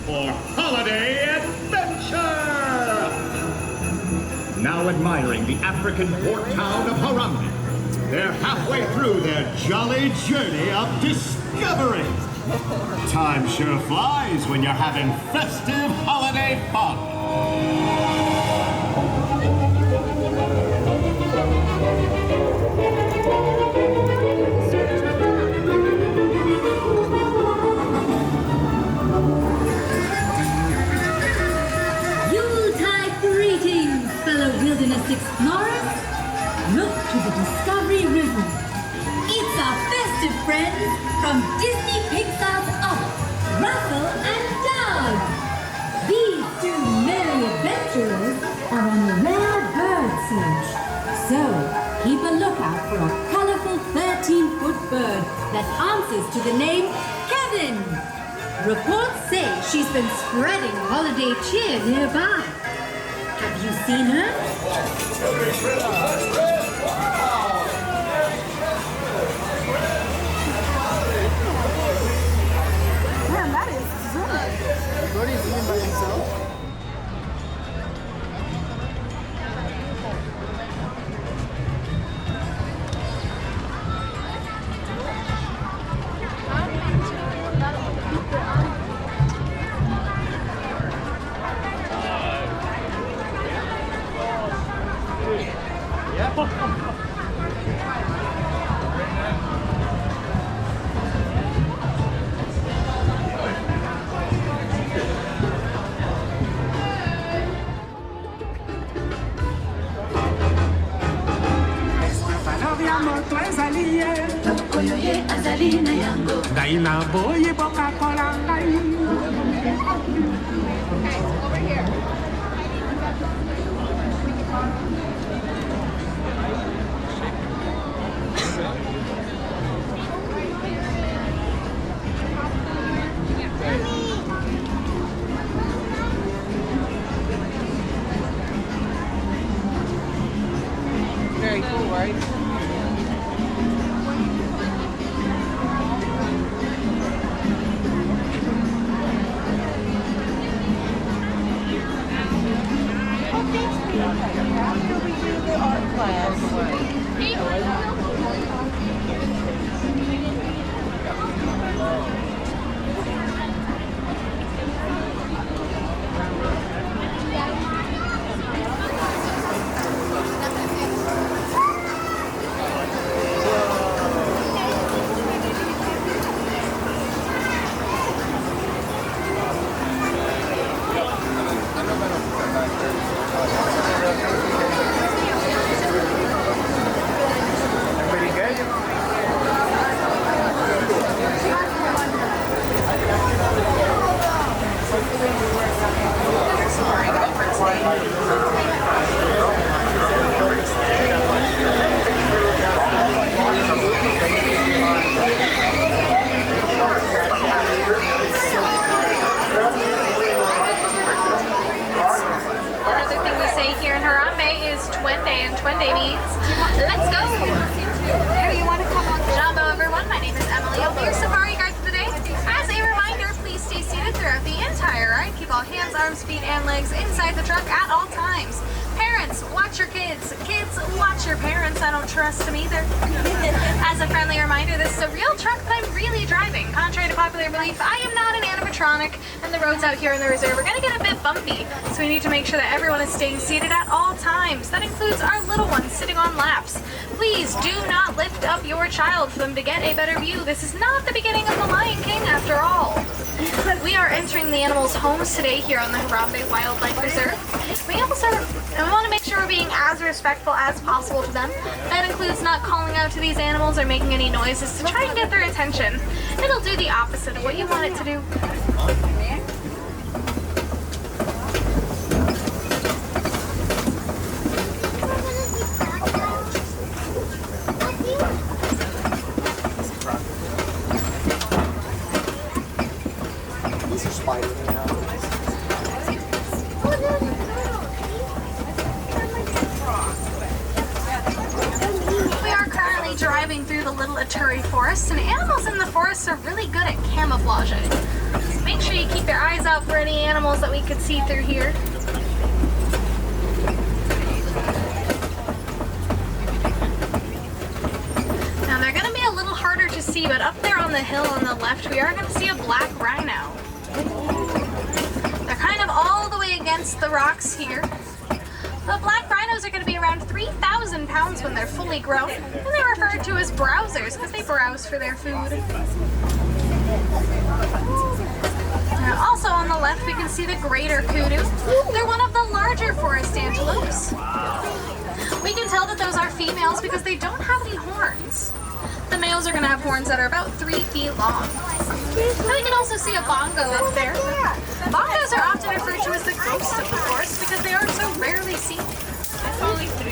For holiday adventure! Now admiring the African port town of Harambe, they're halfway through their jolly journey of discovery. Time sure flies when you're having festive holiday fun. Wilderness explorers, look to the Discovery River. It's our festive friends from Disney Pixar's Up, Russel and Doug. These two merry adventurers are on a rare bird search. So, keep a lookout for a colorful 13-foot bird that answers to the name Kevin. Reports say she's been spreading holiday cheer nearby. Have you seen her? Man, that is good. Everybody's eating by himself. Very cool, right? Another thing we say here in Harambe is Twende, and Twende means let's go. Hey, you want to come on? Jumbo, everyone. My name is Emily. I'll be your safari guide for the day. As a reminder, please stay seated throughout the entire ride. Keep all hands, arms, feet, and legs inside the truck at all times. Parents, watch your kids. Kids, watch your parents. I don't trust them either. As a friendly reminder, this is a real truck that I'm really driving. Contrary to popular belief, I am not an animatronic, and the roads out here in the reserve are going to get a bit bumpy, so we need to make sure that everyone is staying seated at all times. That includes our little ones sitting on laps. Please do not lift up your child for them to get a better view. This is not the beginning of The Lion King after all. We are entering the animals' homes today here on the Harambe Wildlife Reserve. We also want to make sure we're being as respectful as possible to them. That includes not calling out to these animals or making any noises to try and get their attention. It'll do the opposite of what you want it to do. These are spiders. We are currently driving through the Little Aturi Forest, and animals in the forest are really good at camouflaging. So make sure you keep your eyes out for any animals that we could see through here. Now they're going to be a little harder to see, but up there on the hill on the left, we are going to see a black rhino. They're kind of all the way against the rocks here. The black rhinos are going to be around 3,000 pounds when they're fully grown, and they're referred to as browsers because they browse for their food. Now, also on the left, we can see the greater kudu. They're one of the larger forest antelopes. We can tell that those are females because they don't have any horns. The males are going to have horns that are about 3 feet long. And we can also see a bongo up there. Bongos are often referred to as the ghost of the forest because they are so rarely seen. Only 3.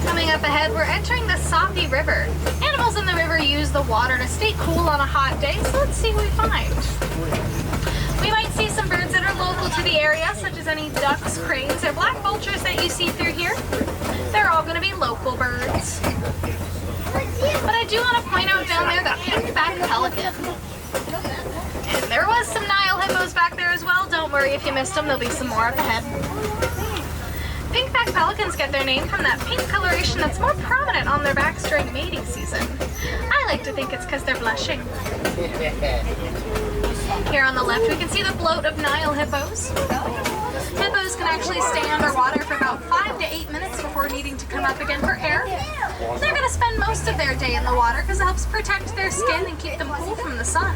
Coming up ahead, we're entering the Safi River. Animals in the river use the water to stay cool on a hot day, so let's see what we find. We might see some birds that are local to the area, such as any ducks, cranes, or black vultures that you see through here. They're all going to be local birds. But I do want to point out down there the pink-backed pelican. And there was some Nile hippos back there as well. Don't worry if you missed them, there'll be some more up ahead. Pink-backed pelicans get their name from that pink coloration that's more prominent on their backs during mating season. I like to think it's because they're blushing. Here on the left, we can see the bloat of Nile hippos. Hippos can actually stay underwater for about 5 to 8 minutes before needing to come up again for air. They're going to spend most of their day in the water because it helps protect their skin and keep them cool from the sun.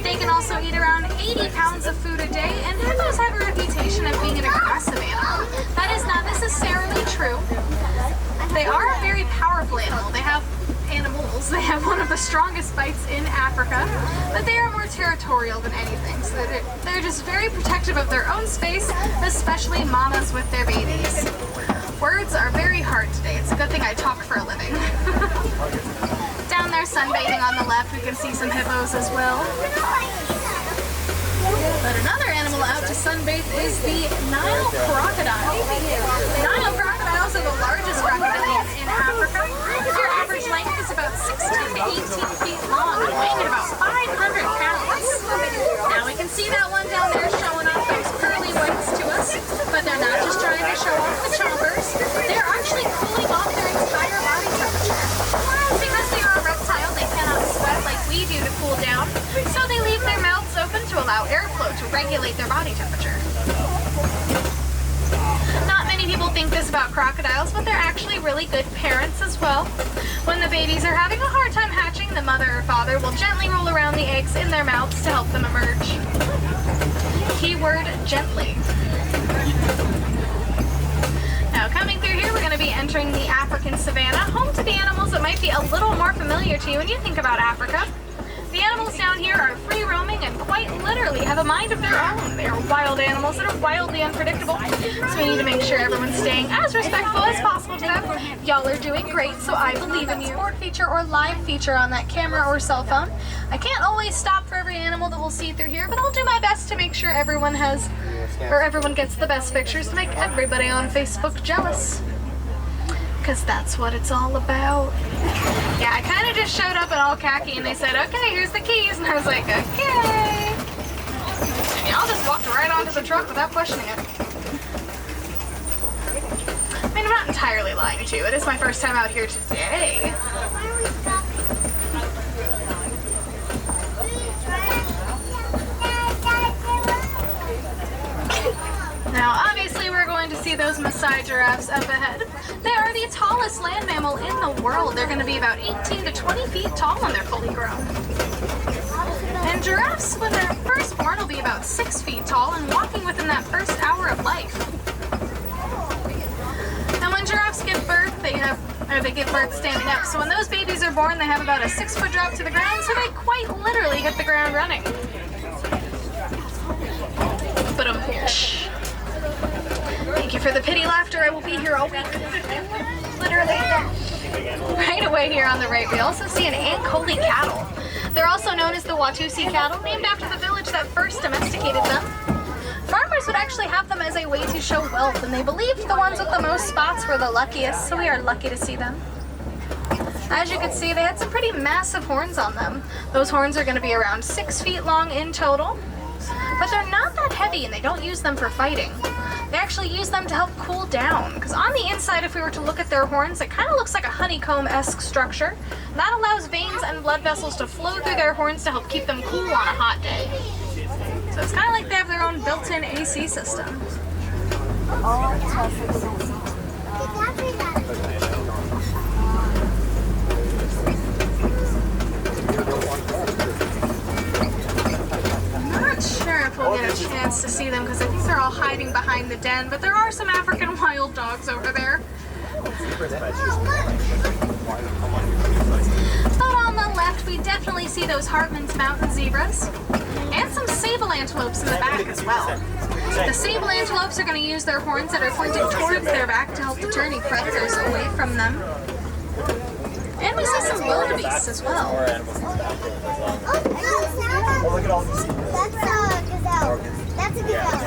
They can also eat around 80 pounds of food a day, and hippos have a reputation of being an aggressive animal. That is not necessarily true. They are a very powerful animal. They have one of the strongest bites in Africa, but they are more territorial than anything. So they're just very protective of their own space, especially mamas with their babies. Words are very hard today. It's a good thing I talk for a living. Down there sunbathing on the left, we can see some hippos as well. But another animal out to sunbathe is the Nile crocodile. Nile crocodiles are the largest crocodiles in Africa. Their average length is about 16 to 18 feet long and weighing at about 500 pounds. Now we can see that one regulate their body temperature. Not many people think this about crocodiles, but they're actually really good parents as well. When the babies are having a hard time hatching, the mother or father will gently roll around the eggs in their mouths to help them emerge. Keyword, gently. Now coming through here, we're going to be entering the African savanna, home to the animals that might be a little more familiar to you when you think about Africa. The animals down here are free roaming and quite literally have a mind of their own. They are wild animals that are wildly unpredictable, so we need to make sure everyone's staying as respectful as possible to them. Y'all are doing great, so I believe in you. Sport feature or live feature on that camera or cell phone. I can't always stop for every animal that we'll see through here, but I'll do my best to make sure everyone gets the best pictures to make everybody on Facebook jealous. Because that's what it's all about. Yeah, I kind of just showed up in all khaki and they said, okay, here's the keys. And I was like, okay. And y'all just walked right onto the truck without questioning it. I mean, I'm not entirely lying to you. It is my first time out here today. Now, obviously, we're going to see those Maasai giraffes up ahead. They are the tallest land mammal in the world. They're going to be about 18 to 20 feet tall when they're fully grown. And giraffes, when they're first born, will be about 6 feet tall and walking within that first hour of life. And when giraffes give birth, they give birth standing up. So when those babies are born, they have about a 6-foot drop to the ground, so they quite literally hit the ground running. But thank you for the pity laughter. I will be here all week. Literally. Right away here on the right, we also see an Ankoli cattle. They're also known as the Watusi cattle, named after the village that first domesticated them. Farmers would actually have them as a way to show wealth, and they believed the ones with the most spots were the luckiest, so we are lucky to see them. As you can see, they had some pretty massive horns on them. Those horns are going to be around 6 feet long in total, but they're not that heavy and they don't use them for fighting. They actually use them to help cool down, because on the inside, if we were to look at their horns, it kind of looks like a honeycomb-esque structure. That allows veins and blood vessels to flow through their horns to help keep them cool on a hot day. So it's kind of like they have their own built-in AC system. Not sure if we'll get a chance to see them because I think they're all hiding behind the den, but there are some African wild dogs over there. But on the left, we definitely see those Hartman's mountain zebras and some sable antelopes in the back as well. The sable antelopes are going to use their horns that are pointed towards their back to help deter any predators away from them. And we see some wildebeests as well. That's a gazelle.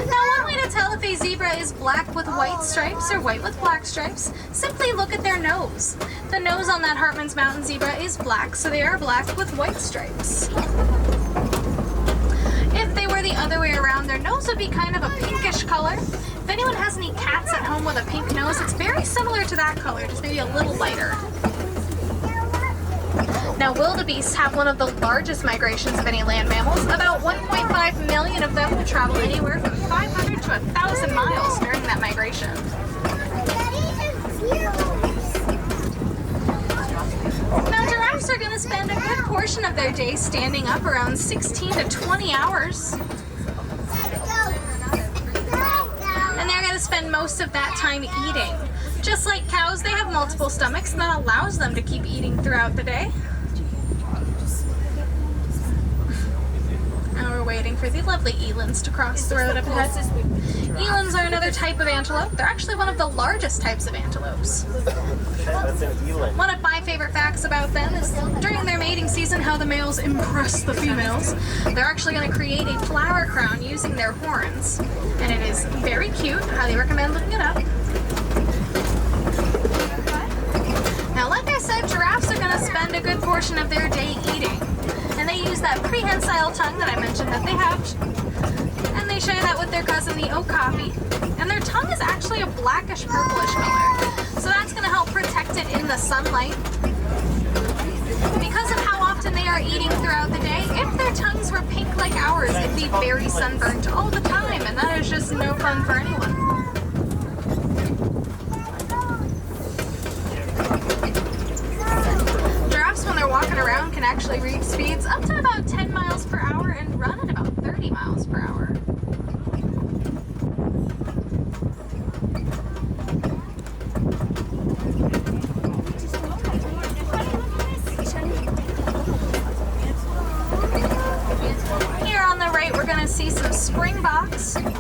Now, one way to tell if a zebra is black with white stripes or white with black stripes, simply look at their nose. The nose on that Hartman's Mountain zebra is black, so they are black with white stripes. If they were the other way around, their nose would be kind of a pinkish color. If anyone has any cats at home with a pink nose, it's very similar to that color, just maybe a little lighter. Now, wildebeests have one of the largest migrations of any land mammals. About 1.5 million of them will travel anywhere from 500 to 1,000 miles during that migration. Now, giraffes are going to spend a good portion of their day standing up, around 16 to 20 hours. And they're going to spend most of that time eating. Just like cows, they have multiple stomachs, and that allows them to keep eating throughout the day. Now we're waiting for the lovely elands to cross the road up ahead. Elands are another type of antelope. They're actually one of the largest types of antelopes. One of my favorite facts about them is during their mating season, how the males impress the females. They're actually going to create a flower crown using their horns. And it is very cute. I highly recommend looking it up. Now, like I said, giraffes are going to spend a good portion of their day eating. And they use that prehensile tongue that I mentioned that they have. And they share that with their cousin, the okapi. And their tongue is actually a blackish purplish color. So that's going to help protect it in the sunlight. Because of how often they are eating throughout the day, if their tongues were pink neck like ours, it'd be very sunburnt all the time, and that is just no fun for anyone. Giraffes, when they're walking around, can actually reach speeds up to about 10 miles per hour and run at about 30 miles per hour. We're going to see some springboks. Coming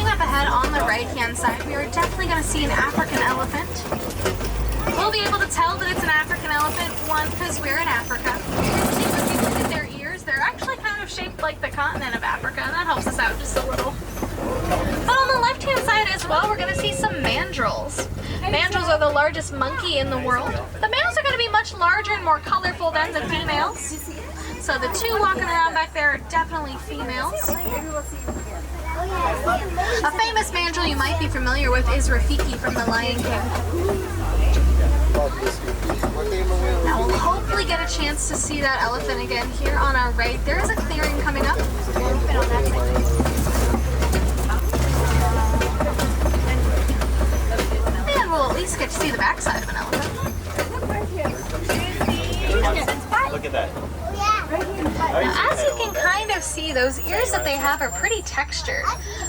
up ahead on the right-hand side, we are definitely going to see an African elephant. We'll be able to tell that it's an African elephant, one, because we're in Africa. And two, if you look at their ears, they're actually kind of shaped like the continent of Africa, and that helps us out just a little. But on the left-hand side as well, we're going to see some mandrills. Mandrills are the largest monkey in the world. The males are going to be much larger and more colorful than the females. So the two walking around back there are definitely females. A famous mandrill you might be familiar with is Rafiki from The Lion King. Now we'll hopefully get a chance to see that elephant again here on our right. There is a clearing coming up. And we'll at least get to see the backside of an elephant. Look at that. Now, as you can kind of see, those ears that they have are pretty textured.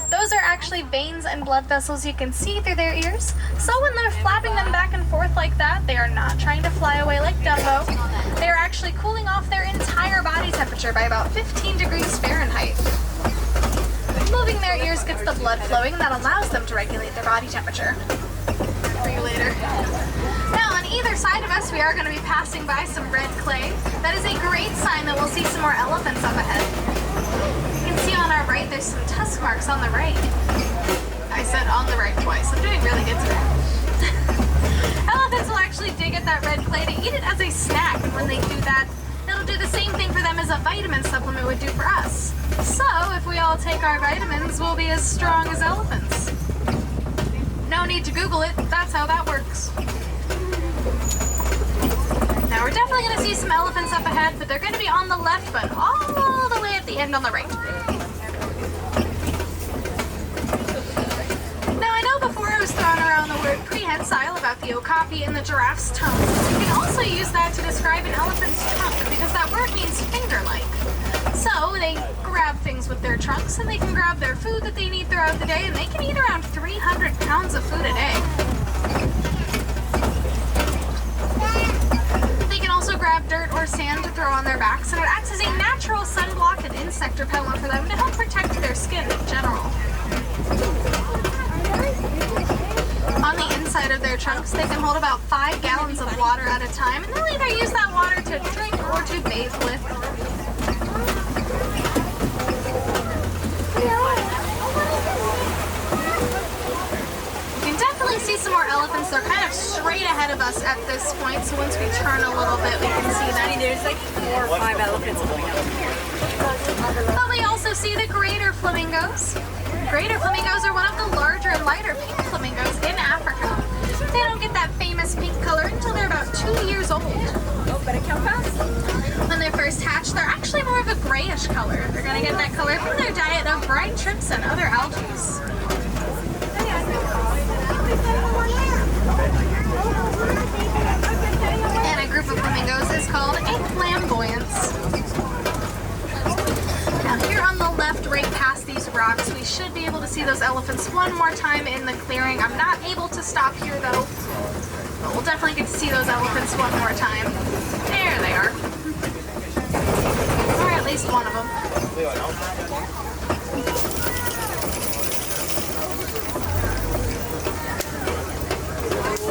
Those are actually veins and blood vessels you can see through their ears. So when they're flapping them back and forth like that, they are not trying to fly away like Dumbo. They are actually cooling off their entire body temperature by about 15 degrees Fahrenheit. Moving their ears gets the blood flowing, and that allows them to regulate their body temperature. For you later. Now, on either side of us, we are going to be passing by some red clay. That is a great sign that we'll see some more elephants up ahead. You can see on our right, there's some tusk marks on the right. I said on the right twice. I'm doing really good today. Elephants will actually dig at that red clay to eat it as a snack, and when they do that, it'll do the same thing for them as a vitamin supplement would do for us. So, if we all take our vitamins, we'll be as strong as elephants. No need to Google it, that's how that works. Now we're definitely going to see some elephants up ahead, but they're going to be on the left, but all the way at the end on the right. Now I know before I was throwing around the word prehensile about the okapi and the giraffe's tongue. You can also use that to describe an elephant's trunk, because that word means finger-like. So they grab things with their trunks, and they can grab their food that they need throughout the day, and they can eat around 300 pounds of food a day. They can also grab dirt or sand to throw on their backs, and it acts as a natural sunblock and insect repellent for them to help protect their skin in general. On the inside of their trunks, they can hold about 5 gallons of water at a time, and they'll either use that water to drink or to bathe with. You can definitely see some more elephants. They're kind of straight ahead of us at this point, so once we turn a little bit, we can see that. There's like 4 or 5 elephants coming up. But we also see the greater flamingos. Greater flamingos are one of the larger and lighter pink flamingos in Africa. They don't get that famous pink color until they're about 2 years old. Oh, better count fast. When they first hatch, they're actually more of a grayish color. They're going to get that color from their diet of brine shrimps and other algae. And a group of flamingos is called a flamboyance. Now here on the left, right past these rocks, we should be able to see those elephants one more time in the clearing. I'm not able to stop here though, but we'll definitely get to see those elephants one more time. There they are. Or at least one of them.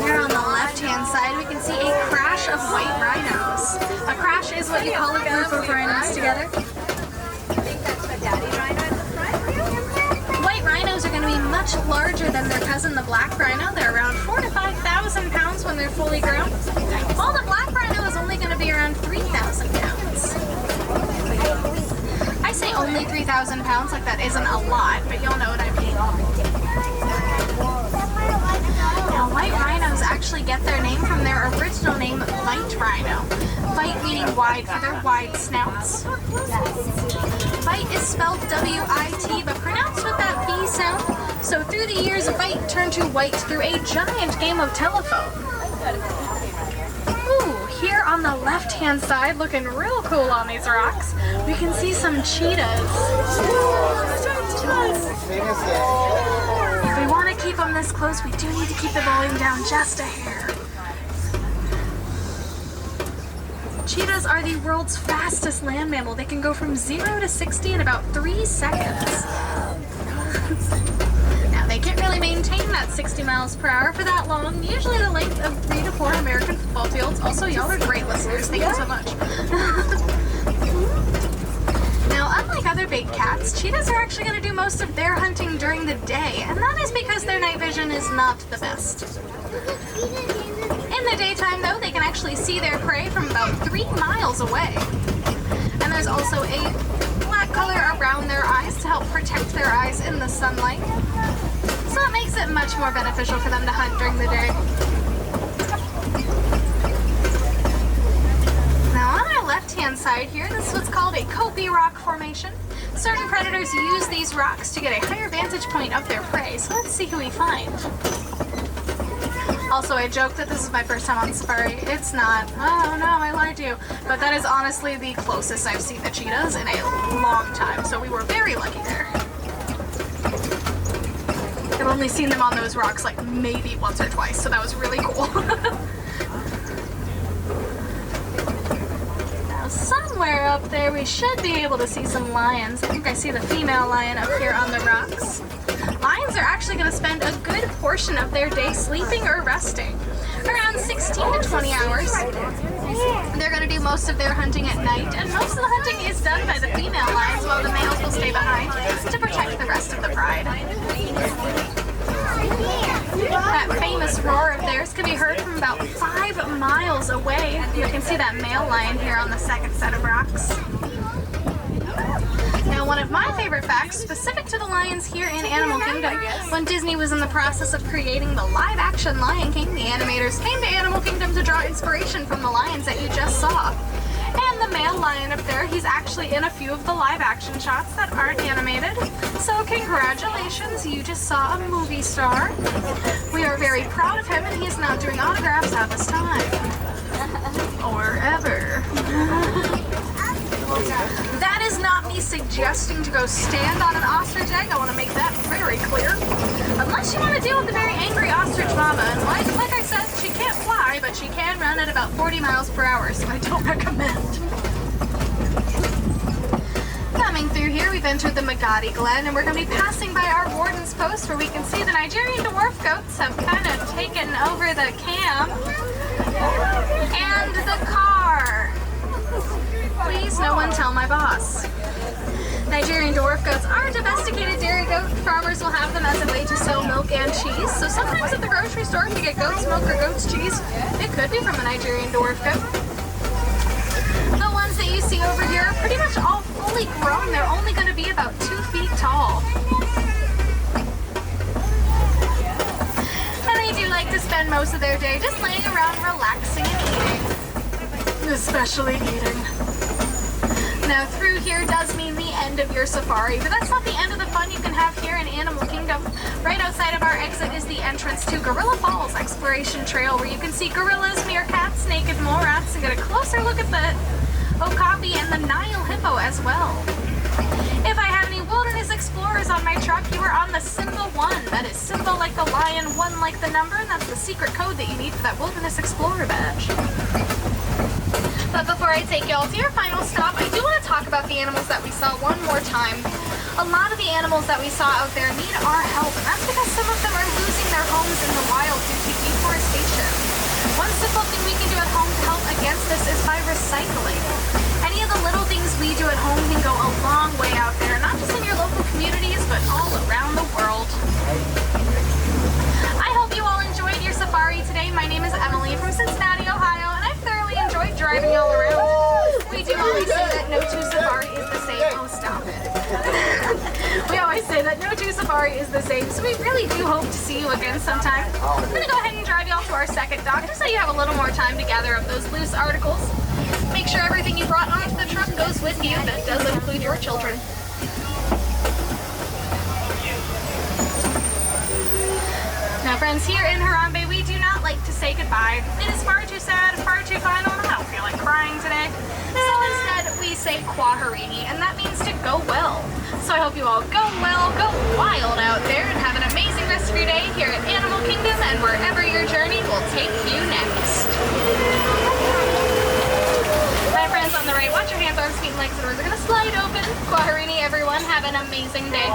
Here on the left-hand side, we can see a crash of white rhinos. A crash is what you call a group of rhinos together. White rhinos are going to be much larger than their cousin, the black rhino. They're around 4,000 to 5,000 pounds when they're fully grown. While the black rhino is only going to be 3,000 pounds, like that isn't a lot, but you'll know what I mean. Now, white rhinos actually get their name from their original name, white rhino. White meaning wide for their wide snouts. White is spelled W-I-T, but pronounced with that B sound. So through the years, white turned to white through a giant game of telephone. Ooh, here on the left-hand side, looking real cool on these rocks, we can see some cheetahs. If we want to keep them this close, we do need to keep the volume down just a hair. Cheetahs are the world's fastest land mammal. They can go from 0 to 60 in about 3 seconds. Now, they can't really maintain that 60 miles per hour for that long, usually the length of 3 to 4 American football fields. Also, y'all are great listeners. Thank you so much. Now, unlike other big cats, cheetahs are actually going to do most of their hunting during the day, and that is because their night vision is not the best. In the daytime, though, they can actually see their prey from about 3 miles away. And there's also a black color around their eyes to help protect their eyes in the sunlight. So it makes it much more beneficial for them to hunt during the day. Now on our left-hand side here, this is what's called a copy rock formation. Certain predators use these rocks to get a higher vantage point of their prey. So let's see who we find. Also, I joke that this is my first time on safari. It's not. Oh no, I lied to you. But that is honestly the closest I've seen the cheetahs in a long time, so we were very lucky there. I've only seen them on those rocks like maybe once or twice, so that was really cool. Now, somewhere up there we should be able to see some lions. I think I see the female lion up here on the rocks. Lions are actually going to spend a good portion of their day sleeping or resting, around 16 to 20 hours. They're going to do most of their hunting at night, and most of the hunting is done by the female lions while the males will stay behind to protect the rest of the pride. That famous roar of theirs can be heard from about 5 miles away. You can see that male lion here on the second set of rocks. Now, one of my favorite facts specific to the lions here in Animal Kingdom, when Disney was in the process of creating the live-action Lion King, the animators came to Animal Kingdom to draw inspiration from the lions that you just saw. And the male lion up there, he's actually in a few of the live-action shots that aren't animated. So congratulations, you just saw a movie star. We are very proud of him, and he's not doing autographs at this time. Or ever. That is not me suggesting to go stand on an ostrich egg. I want to make that very clear. Unless you want to deal with the very angry ostrich mama. And like I said, she can't fly, but she can run at about 40 miles per hour, so I don't recommend. Coming through here, we've entered the Magadi Glen, and we're going to be passing by our warden's post where we can see the Nigerian dwarf goats have kind of taken over the camp and the car. Please, no one tell my boss. Nigerian dwarf goats are domesticated dairy goat. Farmers will have them as a way to sell milk and cheese. So sometimes at the grocery store, if you get goat's milk or goat's cheese, it could be from a Nigerian dwarf goat. The ones that you see over here are pretty much all fully grown. They're only going to be about 2 feet tall. And they do like to spend most of their day just laying around relaxing and eating. Especially eating. Now, through here does mean the end of your safari, but that's not the end of the fun you can have here in Animal Kingdom. Right outside of our exit is the entrance to Gorilla Falls Exploration Trail, where you can see gorillas, meerkats, naked mole rats, and get a closer look at the okapi and the Nile hippo as well. If I have any wilderness explorers on my truck, you are on the symbol 1. That is symbol like the lion, 1 like the number, and that's the secret code that you need for that wilderness explorer badge. But before I take y'all to your final stop, I do want to talk about the animals that we saw one more time. A lot of the animals that we saw out there need our help, and that's because some of them are losing their homes in the wild due to deforestation. One simple thing we can do at home to help against this is by recycling. Any of the little things we do at home can go a long way out there, not just in your local communities, but all around the world. I hope you all enjoyed your safari today. My name is Emily from Cincinnati, Ohio, and I've thoroughly enjoyed driving y'all around. We do always say that no two safari is the same. Oh, stop it. Safari is the same, so we really do hope to see you again sometime. I'm going to go ahead and drive y'all to our second dock just so you have a little more time to gather up those loose articles. Make sure everything you brought onto the truck goes with you. That does include your children. Now friends, here in Harambe, we do not like to say goodbye. It is far too sad, far too final, and I don't feel like crying today. So instead, we say Kwaharini, and that means to go well. So I hope you all go well, go wild out there, and have an amazing rest of your day here at Animal Kingdom and wherever your journey will take you next. My friends on the right, watch your hands, arms, feet, and legs. The doors are going to slide open. Kwaharini, everyone. Have an amazing day.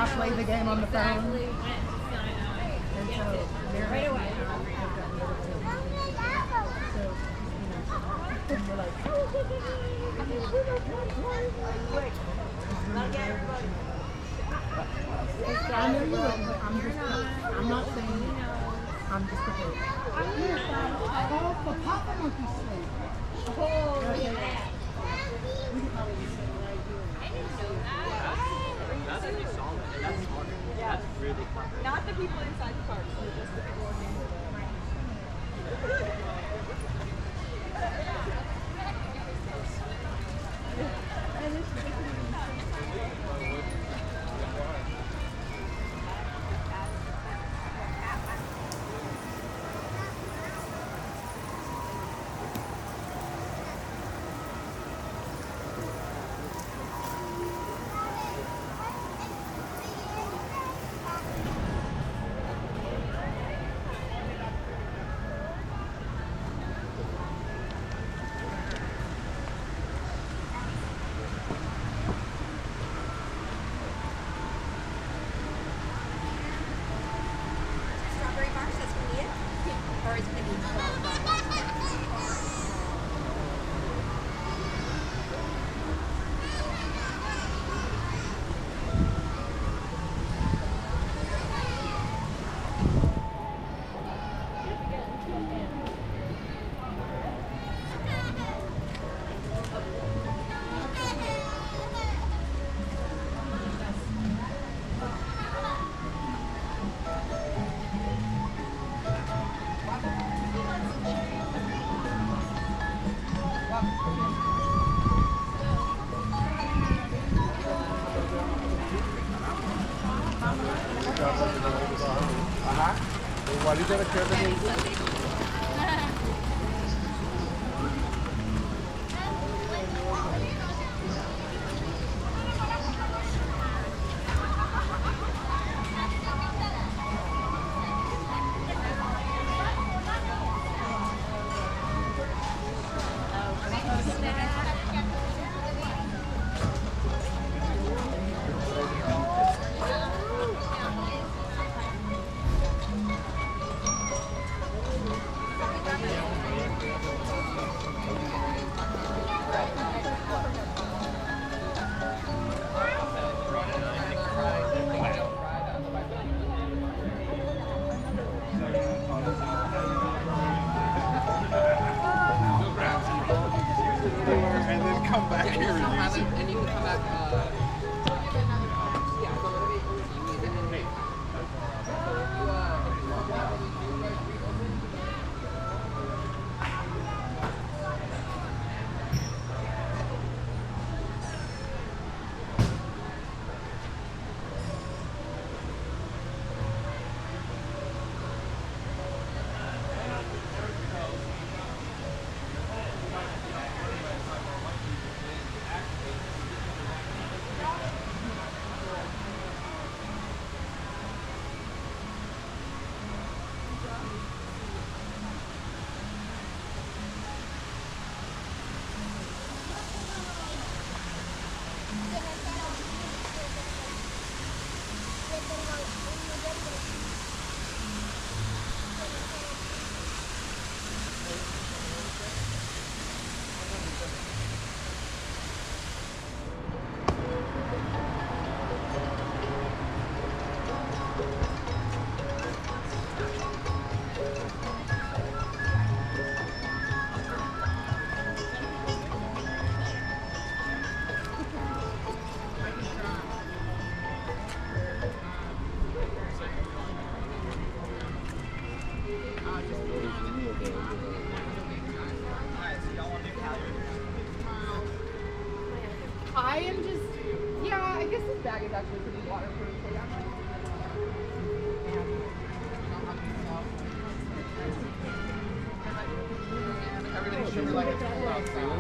I played the game on the phone. And so right away. So, we're like, I know you wouldn't, but I'm not saying it. I'm just a host. Oh, for Papa Monkey Sleep. Oh, yeah. That's pretty solid, and that's smart. That's really clever. Not the people inside the park, so just the people working with I am just, yeah, I guess this bag is actually pretty waterproof. So yeah. Everything should be like it's cold outside.